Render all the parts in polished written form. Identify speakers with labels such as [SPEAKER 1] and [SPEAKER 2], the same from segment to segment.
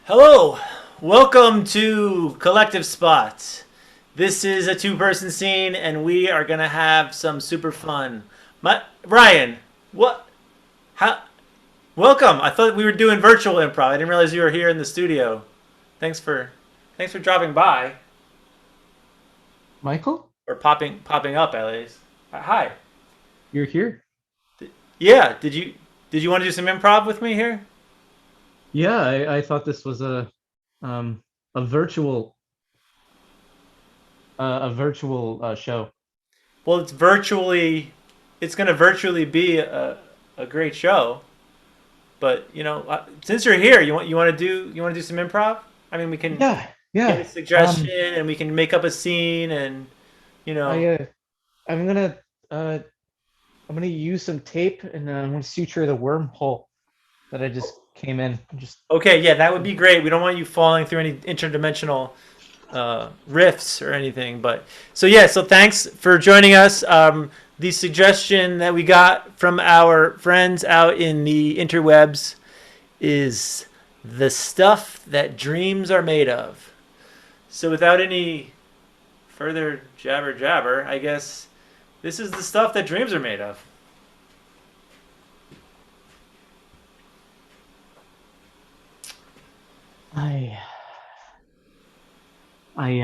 [SPEAKER 1] Hello, welcome to Collective Spots. This is a two-person scene, and we are gonna have some super fun. Ryan, what? How? Welcome. I thought we were doing virtual improv. I didn't realize you were here in the studio. Thanks for, thanks for dropping by
[SPEAKER 2] Michael,
[SPEAKER 1] or popping up at least. Hi.
[SPEAKER 2] you're here.
[SPEAKER 1] Yeah. Did you want to do some improv with me here?
[SPEAKER 2] Yeah, I thought this was um a virtual show.
[SPEAKER 1] Well, it's gonna virtually be a great show. But since you're here, you want to do some improv? I mean, we can
[SPEAKER 2] Yeah,
[SPEAKER 1] get a
[SPEAKER 2] yeah.
[SPEAKER 1] suggestion and we can make up a scene and you know.
[SPEAKER 2] I I'm gonna uh I'm gonna use some tape and I'm gonna suture the wormhole that I just came in. Just
[SPEAKER 1] Okay, yeah, that would be great. We don't want you falling through any interdimensional rifts or anything. But so yeah, so thanks for joining us. The suggestion that we got from our friends out in the interwebs is the stuff that dreams are made of. So without any further jabber jabber, I guess this is the stuff that dreams are made of.
[SPEAKER 2] I I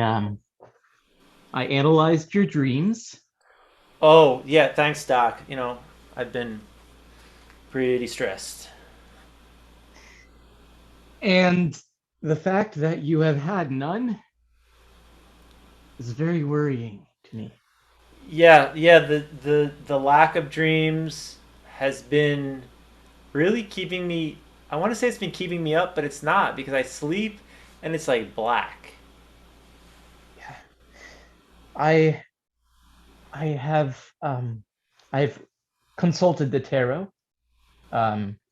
[SPEAKER 2] I analyzed your dreams,
[SPEAKER 1] Oh, yeah, thanks, Doc. I've been pretty stressed.
[SPEAKER 2] and the fact that you have had none is very worrying to me.
[SPEAKER 1] Yeah, yeah, the lack of dreams has been really keeping me. I want to say it's been keeping me up, but it's not because I sleep and it's like black.
[SPEAKER 2] Yeah. I I have I've consulted the tarot,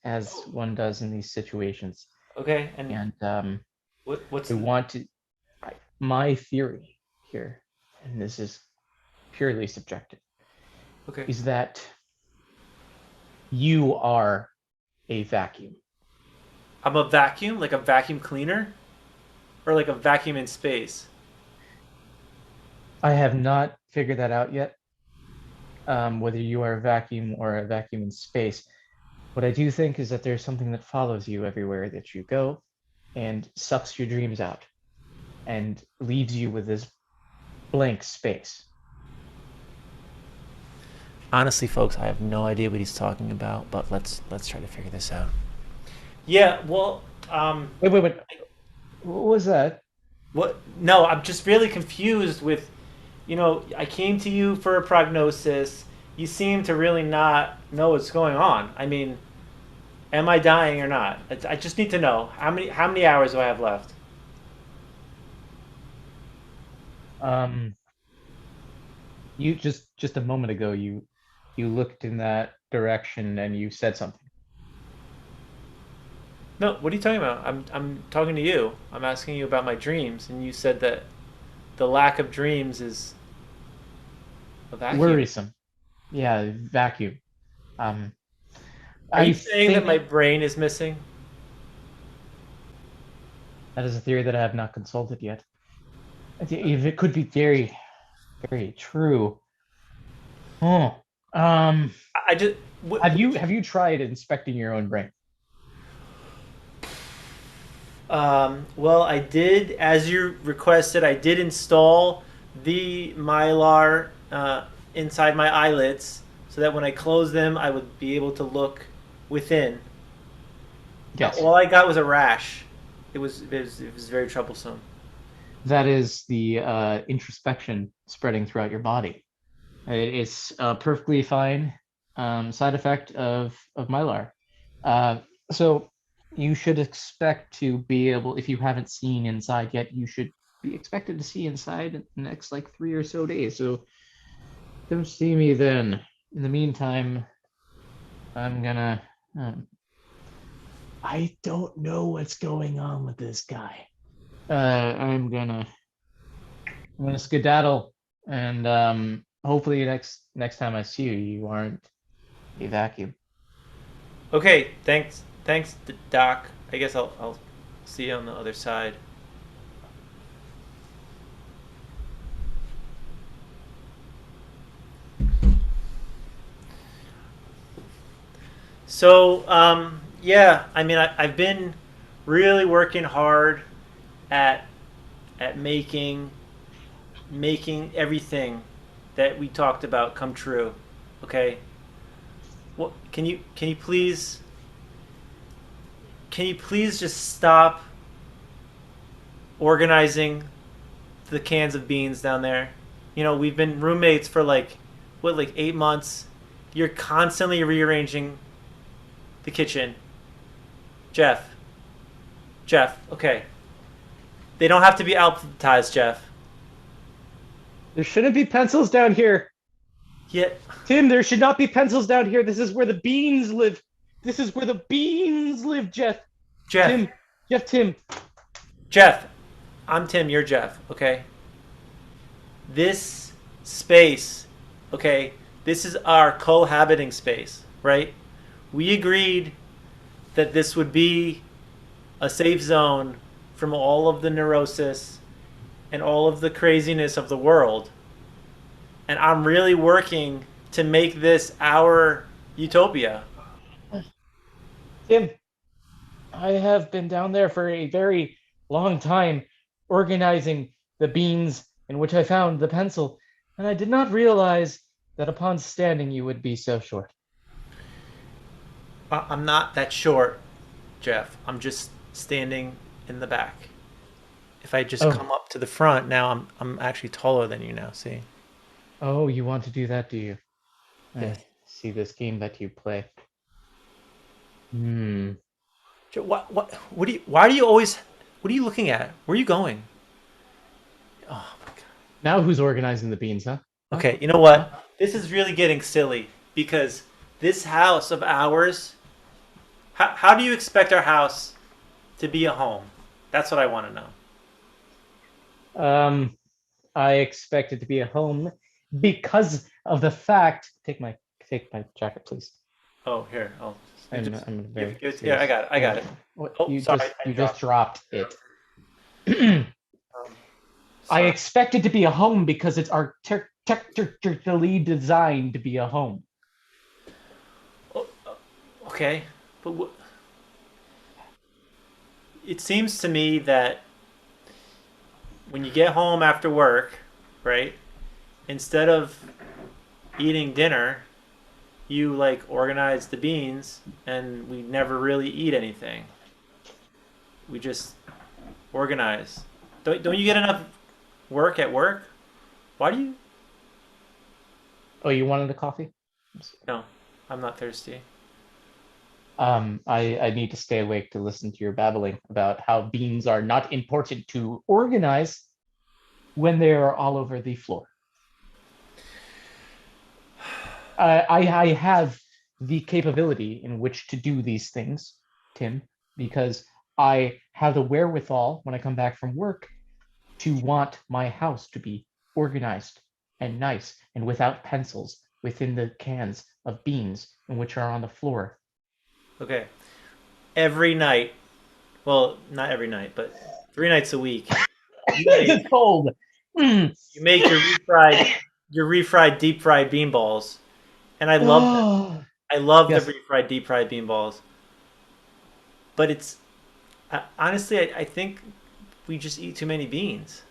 [SPEAKER 2] as one does in these situations,
[SPEAKER 1] Okay, and
[SPEAKER 2] and
[SPEAKER 1] what's
[SPEAKER 2] I
[SPEAKER 1] the.
[SPEAKER 2] want to. My theory here, and this is purely subjective,
[SPEAKER 1] Okay.
[SPEAKER 2] is that you are a vacuum.
[SPEAKER 1] I'm a vacuum, like a vacuum cleaner, or like a vacuum in space.
[SPEAKER 2] I have not figured that out yet, whether you are a vacuum or a vacuum in space. What I do think is that there's something that follows you everywhere that you go and sucks your dreams out and leaves you with this blank space.
[SPEAKER 1] Honestly, folks, I have no idea what he's talking about, but let's try to figure this out. Yeah, well,
[SPEAKER 2] Wait. What was that?
[SPEAKER 1] what? No, I'm just really confused with, I came to you for a prognosis. You seem to really not know what's going on. I mean, am I dying or not? I just need to know how many hours do I have left?
[SPEAKER 2] Um, you just a moment ago you looked in that direction and you said something.
[SPEAKER 1] No, what are you talking about? I'm talking to you. I'm asking you about my dreams, and you said that the lack of dreams is a vacuum.
[SPEAKER 2] Worrisome. Yeah, vacuum. Um,
[SPEAKER 1] Are you
[SPEAKER 2] I
[SPEAKER 1] saying that my
[SPEAKER 2] think
[SPEAKER 1] brain is missing?
[SPEAKER 2] that is a theory that I have not consulted yet. If it could be very true. Oh, um,
[SPEAKER 1] I just.
[SPEAKER 2] have you tried inspecting your own brain?
[SPEAKER 1] Well, I did, as you requested, I did install the mylar inside my eyelids so that when I close them, I would be able to look within.
[SPEAKER 2] Yes,
[SPEAKER 1] All I got was a rash. It was very troublesome.
[SPEAKER 2] that is the introspection spreading throughout your body. It's a perfectly fine side effect of Mylar. Uh, so you should expect to be able, if you haven't seen inside yet, you should be expected to see inside in the next like 3 or so days. So don't see me then. In the meantime, I'm gonna. I don't know what's going on with this guy. I'm gonna skedaddle, and hopefully next time I see you, you aren't a vacuum.
[SPEAKER 1] Okay, thanks, Doc. I guess I'll See you on the other side. So, yeah, I mean, I've been really working hard at making everything that we talked about come true. Okay, what can you please just stop organizing the cans of beans down there? You know, we've been roommates for like what, like 8 months. You're constantly rearranging the kitchen. Jeff, Jeff, okay. They don't have to be alphabetized, Jeff.
[SPEAKER 2] There shouldn't be pencils down here.
[SPEAKER 1] Yet,
[SPEAKER 2] Tim, there should not be pencils down here. This is where the beans live. This is where the beans live, Jeff.
[SPEAKER 1] Jeff,
[SPEAKER 2] Tim, Tim.
[SPEAKER 1] Jeff, I'm Tim, you're Jeff, okay? This space, okay, this is our cohabiting space, right? We agreed that this would be a safe zone from all of the neurosis and all of the craziness of the world. And I'm really working to make this our utopia.
[SPEAKER 2] Tim, I have been down there for a very long time organizing the beans in which I found the pencil, and I did not realize that upon standing you would be so short.
[SPEAKER 1] I'm not that short, Jeff. I'm just standing in the back. If I just
[SPEAKER 2] Oh,
[SPEAKER 1] come up to the front, now I'm actually taller than you now, see?
[SPEAKER 2] oh, you want to do that, do you?
[SPEAKER 1] Yes.
[SPEAKER 2] I see this game that you play. Hmm.
[SPEAKER 1] What do you, why do you always, what are you looking at? Where are you going? Oh my God.
[SPEAKER 2] Now who's organizing the beans, huh? Huh?
[SPEAKER 1] Okay, you know
[SPEAKER 2] Huh?
[SPEAKER 1] what? This is really getting silly because this house of ours, how do you expect our house to be a home? That's what I want to know.
[SPEAKER 2] Um, I expect it to be a home because of the fact. Take my jacket, please.
[SPEAKER 1] Oh, here. Oh, you just
[SPEAKER 2] I'm
[SPEAKER 1] give,
[SPEAKER 2] very
[SPEAKER 1] give it. Here, I
[SPEAKER 2] serious.
[SPEAKER 1] got it. I got it.
[SPEAKER 2] What
[SPEAKER 1] Oh, sorry, I
[SPEAKER 2] you just
[SPEAKER 1] dropped it.
[SPEAKER 2] dropped it.
[SPEAKER 1] Um,
[SPEAKER 2] I
[SPEAKER 1] sorry.
[SPEAKER 2] expect it to be a home because it's architecturally designed to be a home.
[SPEAKER 1] Oh, okay, but it seems to me that when you get home after work, right, instead of eating dinner, you like organize the beans, and we never really eat anything. We just organize. Don't you get enough work at work? Why do you?
[SPEAKER 2] Oh, you wanted a coffee?
[SPEAKER 1] No, I'm not thirsty.
[SPEAKER 2] I need to stay awake to listen to your babbling about how beans are not important to organize when they are all over the floor. I have the capability in which to do these things, Tim, because I have the wherewithal when I come back from work to want my house to be organized and nice and without pencils within the cans of beans in which are on the floor.
[SPEAKER 1] Okay, every night. Well, not every night, but 3 nights a week. You make
[SPEAKER 2] It's cold. Mm.
[SPEAKER 1] you make your refried deep fried bean balls, and I love them.
[SPEAKER 2] Oh,
[SPEAKER 1] I love the
[SPEAKER 2] yes,
[SPEAKER 1] refried deep fried bean balls. But it's honestly, I think we just eat too many beans.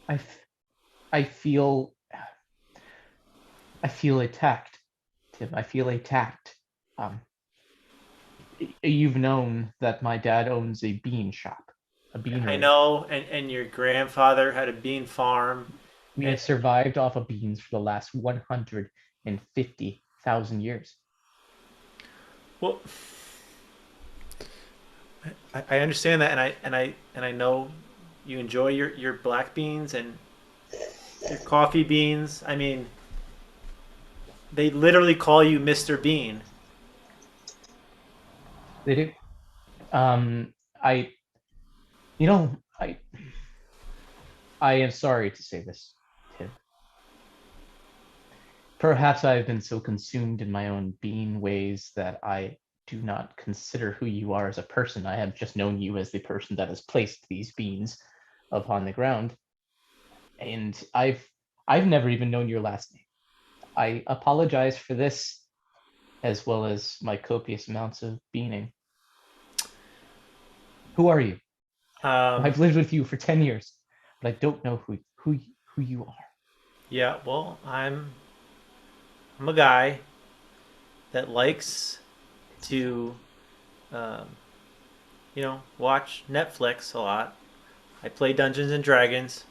[SPEAKER 2] I, I feel I feel attacked, Tim. I feel attacked. Um, you've known that my dad owns a bean shop, a
[SPEAKER 1] I
[SPEAKER 2] beanery.
[SPEAKER 1] know, and your grandfather had a bean farm,
[SPEAKER 2] We
[SPEAKER 1] and
[SPEAKER 2] have survived off of beans for the last 150,000 years.
[SPEAKER 1] well, I understand that, and I know you enjoy your black beans and your coffee beans. I mean, they literally call you Mr. Bean.
[SPEAKER 2] They do. I, you know, I am sorry to say this, Tim. Perhaps I have been so consumed in my own being ways that I do not consider who you are as a person. I have just known you as the person that has placed these beans upon the ground, and I've never even known your last name. I apologize for this, as well as my copious amounts of beaning. Who are you?
[SPEAKER 1] Um,
[SPEAKER 2] I've lived with you for 10 years, but I don't know who you are.
[SPEAKER 1] yeah, well, I'm a guy that likes to, um, watch Netflix a lot. I play Dungeons and Dragons.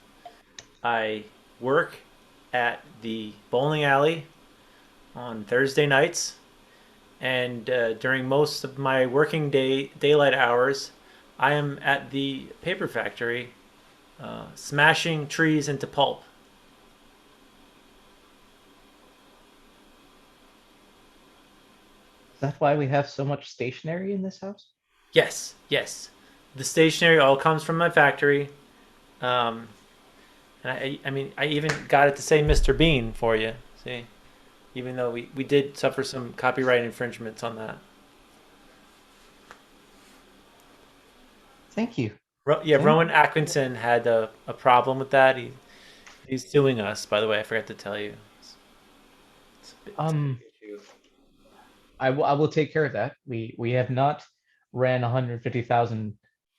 [SPEAKER 1] I work at the bowling alley on Thursday nights, and during most of my working daylight hours, I am at the paper factory, smashing trees into pulp.
[SPEAKER 2] Is that why we have so much stationery in this house?
[SPEAKER 1] Yes, yes. The stationery all comes from my factory. Um, and I mean, I even got it to say Mr. Bean for you. See, even though we did suffer some copyright infringements on that.
[SPEAKER 2] Thank you.
[SPEAKER 1] Yeah,
[SPEAKER 2] Thank
[SPEAKER 1] Rowan Atkinson had a problem with that. He's suing us, by the way. I forgot to tell you. It's a big
[SPEAKER 2] um
[SPEAKER 1] issue.
[SPEAKER 2] I will take care of that. We have not ran 150,000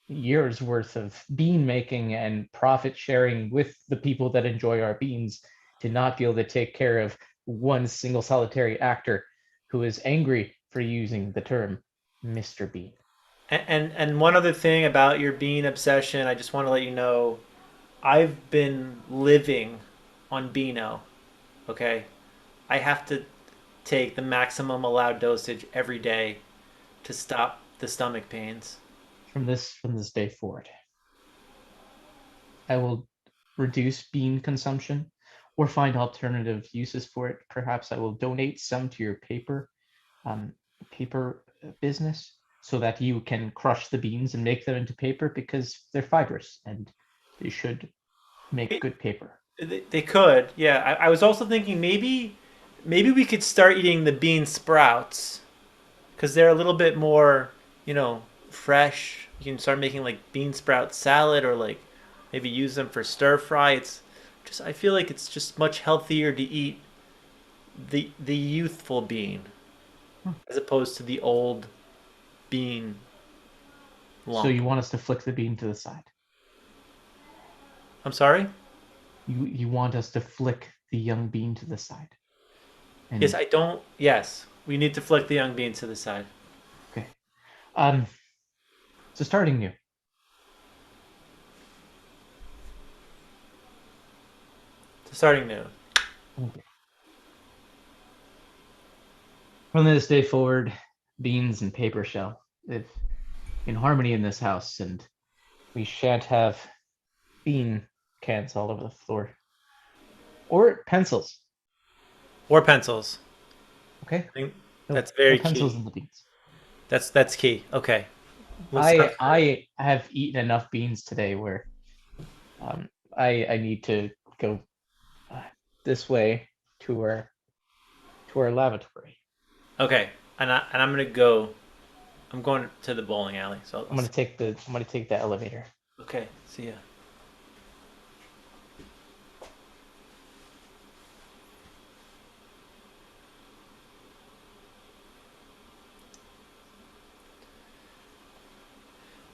[SPEAKER 2] years worth of bean making and profit sharing with the people that enjoy our beans to not be able to take care of one single solitary actor who is angry for using the term Mr. Bean.
[SPEAKER 1] And one other thing about your bean obsession, I just want to let you know, I've been living on Beano. Okay, I have to take the maximum allowed dosage every day to stop the stomach pains.
[SPEAKER 2] From this day forward, I will reduce bean consumption or find alternative uses for it. Perhaps I will donate some to your um, paper business so that you can crush the beans and make them into paper because they're fibrous and they should make good paper.
[SPEAKER 1] They could, yeah. I was also thinking maybe we could start eating the bean sprouts because they're a little bit more, fresh. You can start making like bean sprout salad or like maybe use them for stir fry. It's just I feel like it's just much healthier to eat the youthful bean
[SPEAKER 2] Hmm.
[SPEAKER 1] as opposed to the old bean
[SPEAKER 2] So
[SPEAKER 1] lump.
[SPEAKER 2] you want us to flick the bean to the side?
[SPEAKER 1] I'm sorry?
[SPEAKER 2] You want us to flick the young bean to the side?
[SPEAKER 1] Yes,
[SPEAKER 2] And
[SPEAKER 1] I don't. Yes, we need to flick the young beans to the side.
[SPEAKER 2] okay, um, so starting new.
[SPEAKER 1] Starting new.
[SPEAKER 2] Okay. From this day forward, beans and paper shall live in harmony in this house, and we shan't have bean cans all over the floor or pencils.
[SPEAKER 1] Or pencils.
[SPEAKER 2] Okay,
[SPEAKER 1] I think
[SPEAKER 2] no,
[SPEAKER 1] that's
[SPEAKER 2] no
[SPEAKER 1] very
[SPEAKER 2] pencils
[SPEAKER 1] key.
[SPEAKER 2] in the beans.
[SPEAKER 1] That's key. Okay. Let's
[SPEAKER 2] I
[SPEAKER 1] start.
[SPEAKER 2] I have eaten enough beans today where um I need to go uh, this way to our lavatory.
[SPEAKER 1] Okay. And I'm gonna go. I'm going to the bowling alley. So
[SPEAKER 2] I'm gonna take the elevator.
[SPEAKER 1] okay. See ya.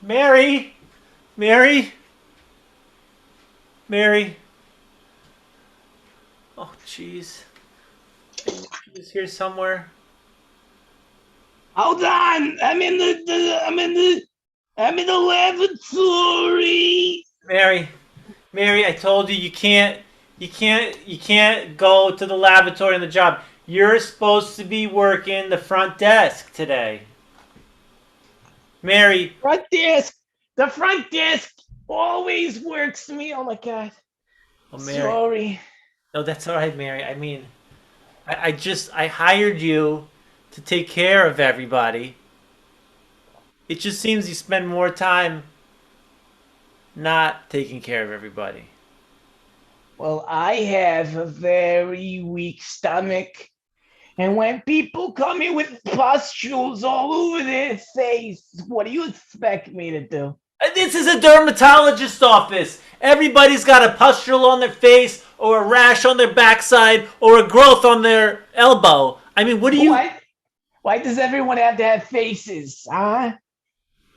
[SPEAKER 1] Mary, Mary, Mary. Oh, jeez. She's here somewhere.
[SPEAKER 2] Hold on, I'm in the lavatory.
[SPEAKER 1] Mary, Mary. I told you you can't go to the lavatory on the job. You're supposed to be working the front desk today. Mary.
[SPEAKER 2] Front desk. The front desk always works for me. Oh my god.
[SPEAKER 1] Oh, Mary.
[SPEAKER 2] Sorry.
[SPEAKER 1] No, that's all right, Mary. I mean, I hired you to take care of everybody. It just seems you spend more time not taking care of everybody.
[SPEAKER 3] Well, I have a very weak stomach. And when people come in with pustules all over their face, what do you expect me to do?
[SPEAKER 1] This is a dermatologist office. Everybody's got a pustule on their face, or a rash on their backside, or a growth on their elbow. I mean, what do you.
[SPEAKER 3] Why? Why does everyone have to have faces, huh?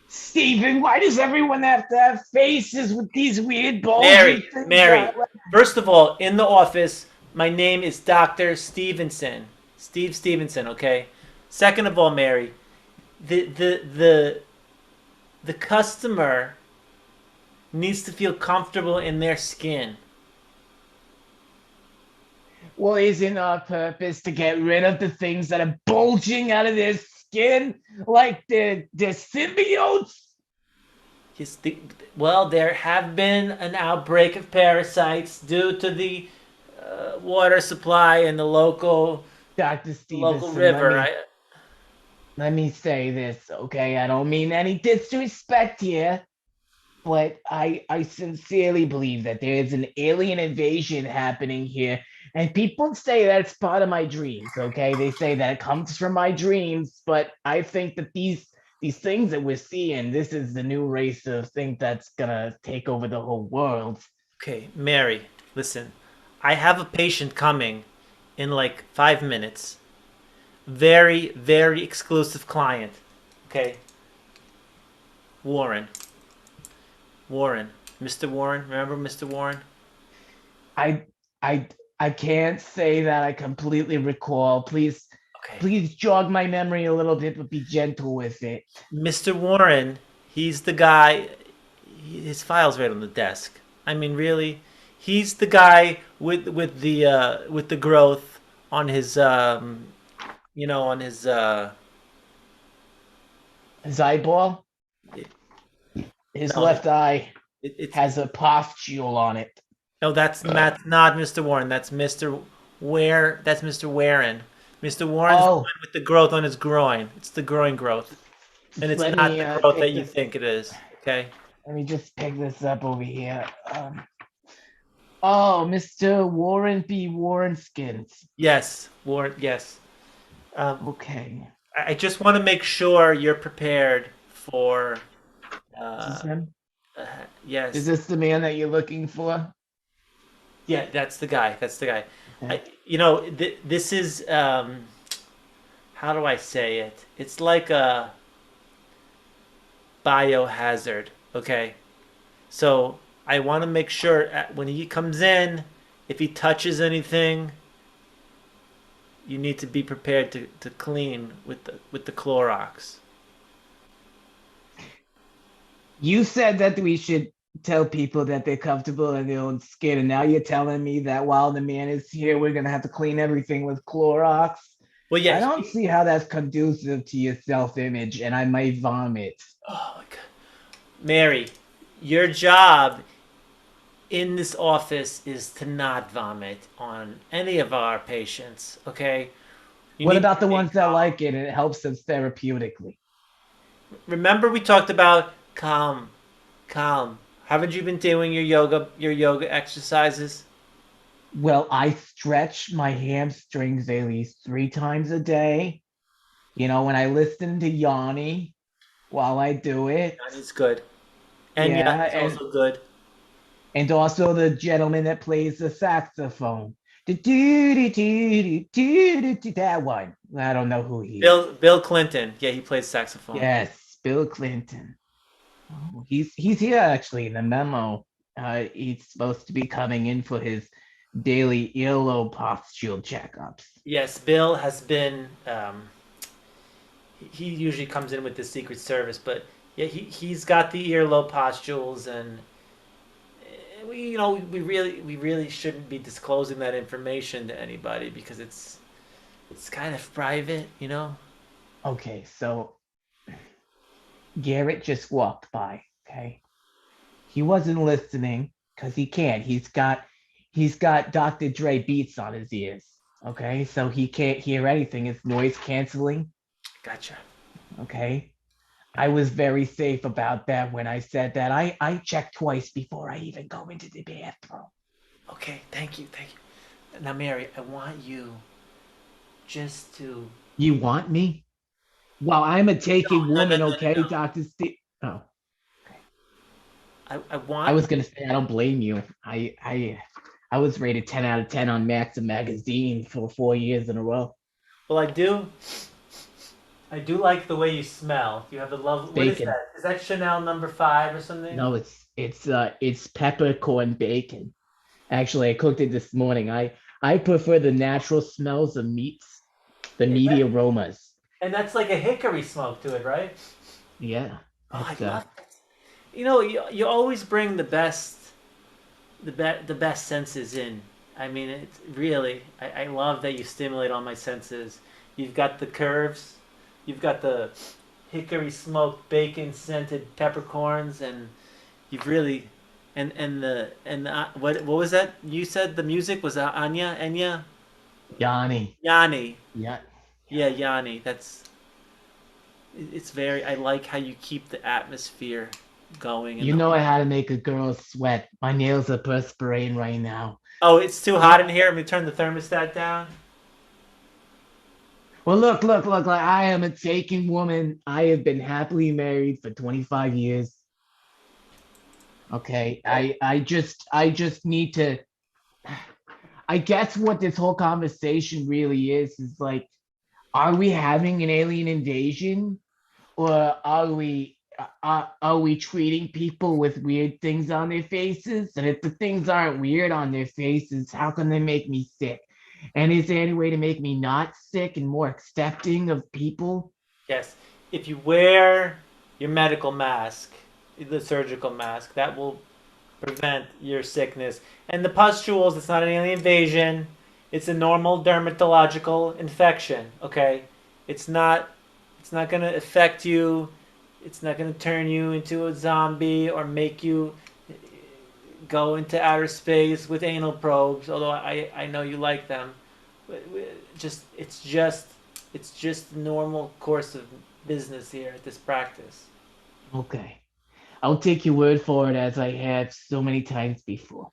[SPEAKER 3] Steven, why does everyone have to have faces with these weird bulgy
[SPEAKER 1] Mary,
[SPEAKER 3] things on
[SPEAKER 1] Mary.
[SPEAKER 3] it?
[SPEAKER 1] First of all, in the office, my name is Dr. Stevenson. Steve Stevenson, okay? Second of all, Mary, the customer needs to feel comfortable in their skin.
[SPEAKER 3] Well, isn't our purpose to get rid of the things that are bulging out of their skin, like the symbiotes?
[SPEAKER 1] Yes, well, there have been an outbreak of parasites due to the water supply in the
[SPEAKER 3] Dr.
[SPEAKER 1] local
[SPEAKER 3] Stevenson,
[SPEAKER 1] river.
[SPEAKER 3] let me say this, okay? I don't mean any disrespect here, but I sincerely believe that there is an alien invasion happening here. And people say that it's part of my dreams, okay? They say that it comes from my dreams, but I think that these things that we're seeing, this is the new race of thing that's gonna take over the whole world.
[SPEAKER 1] Okay, Mary, listen. I have a patient coming in like 5 minutes. Very, very exclusive client. Okay, Warren. Warren. Mr. Warren. Remember Mr. Warren?
[SPEAKER 3] I I I can't say that I completely recall. Please
[SPEAKER 1] Okay.
[SPEAKER 3] please jog my memory a little bit, but be gentle with it.
[SPEAKER 1] Mr. Warren, he's the guy. His file's right on the desk. I mean, really, he's the guy with the growth on his on his
[SPEAKER 3] His eyeball, his
[SPEAKER 1] no,
[SPEAKER 3] left eye
[SPEAKER 1] it's
[SPEAKER 3] has a pustule on it.
[SPEAKER 1] no, that's not Mr. Warren. That's Mr. Ware. That's Mr. Warren. Mr. Warren's the
[SPEAKER 3] Oh,
[SPEAKER 1] one with the growth on his groin. It's the groin growth, and it's
[SPEAKER 3] let
[SPEAKER 1] not
[SPEAKER 3] me
[SPEAKER 1] the growth that
[SPEAKER 3] pick
[SPEAKER 1] you
[SPEAKER 3] this.
[SPEAKER 1] think it is. Okay.
[SPEAKER 3] Let me just pick this up over here. Oh, Mr. Warren B. Warren Skins.
[SPEAKER 1] Yes, Warren. Yes. Um,
[SPEAKER 3] Okay,
[SPEAKER 1] I just want to make sure you're prepared for.
[SPEAKER 3] this is
[SPEAKER 1] Uh,
[SPEAKER 3] him.
[SPEAKER 1] uh,
[SPEAKER 3] Is
[SPEAKER 1] yes.
[SPEAKER 3] this the man that you're looking for?
[SPEAKER 1] Yeah, that's the guy. That's the guy.
[SPEAKER 3] Okay.
[SPEAKER 1] This is how do I say it? It's like a biohazard. Okay, so I want to make sure when he comes in, if he touches anything, you need to be prepared to clean with the Clorox.
[SPEAKER 3] You said that we should tell people that they're comfortable in their own skin, and now you're telling me that while the man is here, we're gonna have to clean everything with Clorox.
[SPEAKER 1] Well, yeah.
[SPEAKER 3] I don't see how that's conducive to your self-image, and I might vomit.
[SPEAKER 1] Oh my God, Mary, your job in this office is to not vomit on any of our patients. Okay, you
[SPEAKER 3] What
[SPEAKER 1] need to
[SPEAKER 3] about the
[SPEAKER 1] stay
[SPEAKER 3] ones that
[SPEAKER 1] calm.
[SPEAKER 3] like it and it helps them therapeutically?
[SPEAKER 1] Remember we talked about calm, calm. Haven't you been doing your yoga exercises?
[SPEAKER 3] Well, I stretch my hamstrings at least 3 times a day. You know, when I listen to Yanni while I do it.
[SPEAKER 1] Yanni's good. And
[SPEAKER 3] Yeah,
[SPEAKER 1] Yanni's also good.
[SPEAKER 3] and also the gentleman that plays the saxophone. That one. I don't know who he is.
[SPEAKER 1] Bill Clinton. Yeah, he plays saxophone.
[SPEAKER 3] Yes, Bill Clinton. Oh, he's here actually in the memo. He's supposed to be coming in for his daily earlobe postural checkups.
[SPEAKER 1] Yes, Bill has been. He usually comes in with the Secret Service, but yeah, he's got the earlobe pustules, and we really shouldn't be disclosing that information to anybody because it's kind of private.
[SPEAKER 3] Okay, so Garrett just walked by. Okay, he wasn't listening because he can't. He's got Dr. Dre beats on his ears. Okay, so he can't hear anything. It's noise canceling.
[SPEAKER 1] Gotcha.
[SPEAKER 3] Okay, I was very safe about that when I said that. I check twice before I even go into the bathroom.
[SPEAKER 1] Okay, thank you, thank you. Now, Mary, I want you just to.
[SPEAKER 3] You want me? Well, I'm a taking
[SPEAKER 1] No, no, no,
[SPEAKER 3] woman,
[SPEAKER 1] no,
[SPEAKER 3] okay,
[SPEAKER 1] no.
[SPEAKER 3] Dr. Steve. Oh,
[SPEAKER 1] I
[SPEAKER 3] I
[SPEAKER 1] want.
[SPEAKER 3] was gonna say I don't blame you. I was rated 10 out of 10 on Maxim magazine for 4 years in a row.
[SPEAKER 1] Well, I do. I do like the way you smell. You have the
[SPEAKER 3] It's
[SPEAKER 1] love. What is
[SPEAKER 3] bacon.
[SPEAKER 1] that? Is that Chanel number 5 or something?
[SPEAKER 3] No, it's peppercorn bacon. Actually, I cooked it this morning. I prefer the natural smells of meats, the
[SPEAKER 1] Is
[SPEAKER 3] meaty
[SPEAKER 1] that,
[SPEAKER 3] aromas.
[SPEAKER 1] and that's like a hickory smoke to it, right?
[SPEAKER 3] Yeah,
[SPEAKER 1] Oh, I
[SPEAKER 3] it's
[SPEAKER 1] love it. You always bring the best senses in. I mean, it's really. I love that you stimulate all my senses. You've got the curves. You've got the hickory smoked bacon scented peppercorns, and you've really, and what was that? You said the music was Enya
[SPEAKER 3] Yanni.
[SPEAKER 1] Yanni.
[SPEAKER 3] Yeah.
[SPEAKER 1] Yeah, Yanni. It's very. I like how you keep the atmosphere going and
[SPEAKER 3] You
[SPEAKER 1] the.
[SPEAKER 3] know how to make a girl sweat. My nails are perspiring right now.
[SPEAKER 1] Oh, it's too
[SPEAKER 3] You
[SPEAKER 1] hot in here. Let me turn the thermostat down.
[SPEAKER 3] Well, look, like I am a taking woman. I have been happily married for 25 years. Okay. I just need to I guess what this whole conversation really is like, are we having an alien invasion, or are we treating people with weird things on their faces? And if the things aren't weird on their faces, how can they make me sick? And is there any way to make me not sick and more accepting of people?
[SPEAKER 1] Yes, if you wear your medical mask, the surgical mask, that will prevent your sickness. And the pustules, it's not an alien invasion. It's a normal dermatological infection. Okay, it's not. It's not going to affect you. It's not going to turn you into a zombie or make you go into outer space with anal probes. Although I know you like them. Just it's just normal course of business here at this practice.
[SPEAKER 3] Okay. I'll take your word for it as I have so many times before.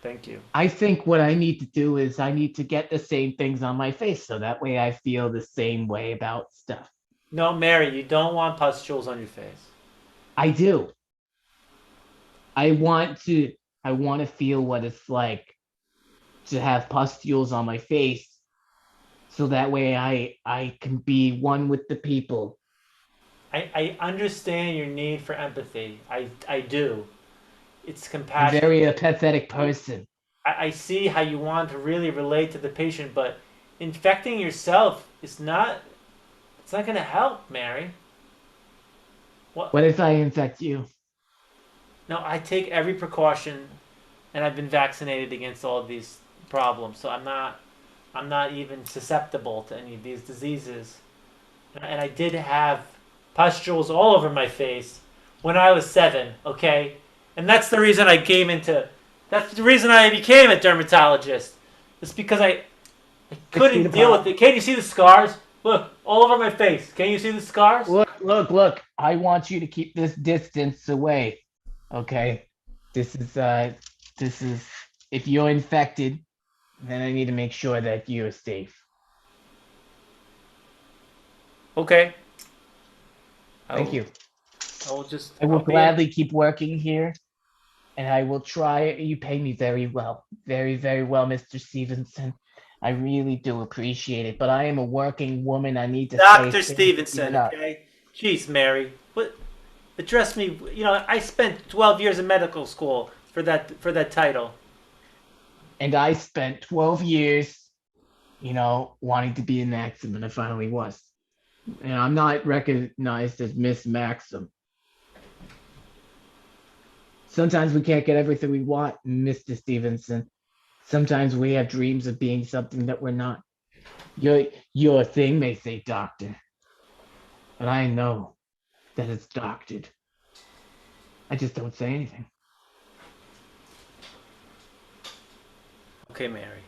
[SPEAKER 1] Thank you.
[SPEAKER 3] I think what I need to do is I need to get the same things on my face so that way I feel the same way about stuff.
[SPEAKER 1] No, Mary, you don't want pustules on your face.
[SPEAKER 3] I do. I want to I want to feel what it's like to have pustules on my face so that way I can be one with the people.
[SPEAKER 1] I understand your need for empathy. I do. It's
[SPEAKER 3] I'm
[SPEAKER 1] compassion.
[SPEAKER 3] very a pathetic person.
[SPEAKER 1] I see how you want to really relate to the patient, but infecting yourself is not. It's not going to help, Mary. What?
[SPEAKER 3] What if I infect you?
[SPEAKER 1] No, I take every precaution, and I've been vaccinated against all of these problems, so I'm not even susceptible to any of these diseases. And I did have pustules all over my face when I was 7. Okay, and that's the reason I came into. That's the reason I became a dermatologist. It's because I
[SPEAKER 3] 6 feet
[SPEAKER 1] couldn't deal with
[SPEAKER 3] apart.
[SPEAKER 1] it. Can't you see the scars? Look, all over my face. Can you see the scars?
[SPEAKER 3] Look. I want you to keep this distance away. Okay? This is this is if you're infected, then I need to make sure that you're safe.
[SPEAKER 1] Okay. I
[SPEAKER 3] Thank
[SPEAKER 1] will.
[SPEAKER 3] you.
[SPEAKER 1] I will just.
[SPEAKER 3] I will
[SPEAKER 1] I'll be in.
[SPEAKER 3] gladly keep working here, and I will try. You pay me very well, very well, Mr. Stevenson. I really do appreciate it, but I am a working woman. I need to stay
[SPEAKER 1] Dr.
[SPEAKER 3] safe and keep
[SPEAKER 1] Stevenson,
[SPEAKER 3] it up.
[SPEAKER 1] okay? Jeez, Mary. What address me, I spent 12 years in medical school for that title.
[SPEAKER 3] And I spent 12 years, wanting to be a Maxim, and I finally was. And I'm not recognized as Miss Maxim. Sometimes we can't get everything we want, Mr. Stevenson. Sometimes we have dreams of being something that we're not. Your thing may say doctor, but I know that it's doctored. I just don't say anything.
[SPEAKER 1] Okay, Mary.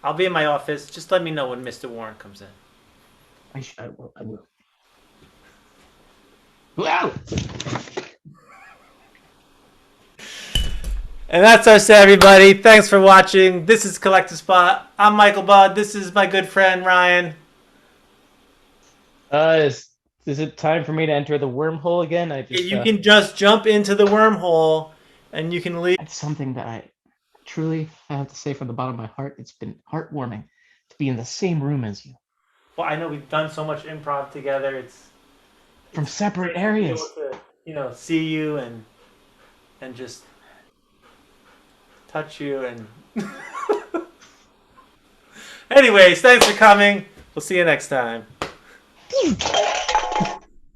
[SPEAKER 1] I'll be in my office. Just let me know when Mr. Warren comes in.
[SPEAKER 3] I will. I will. Well,
[SPEAKER 1] And that's our set, everybody. Thanks for watching. This is Collective Spot. I'm Michael Budd. This is my good friend Ryan.
[SPEAKER 2] Is it time for me to enter the wormhole again?
[SPEAKER 1] You can just jump into the wormhole, and you can leave.
[SPEAKER 2] It's something that I truly have to say from the bottom of my heart. It's been heartwarming to be in the same room as you.
[SPEAKER 1] Well, I know we've done so much improv together. It's
[SPEAKER 2] From separate
[SPEAKER 1] great to be
[SPEAKER 2] areas.
[SPEAKER 1] able to, see you and just touch you and. Anyways, thanks for coming. We'll see you next time.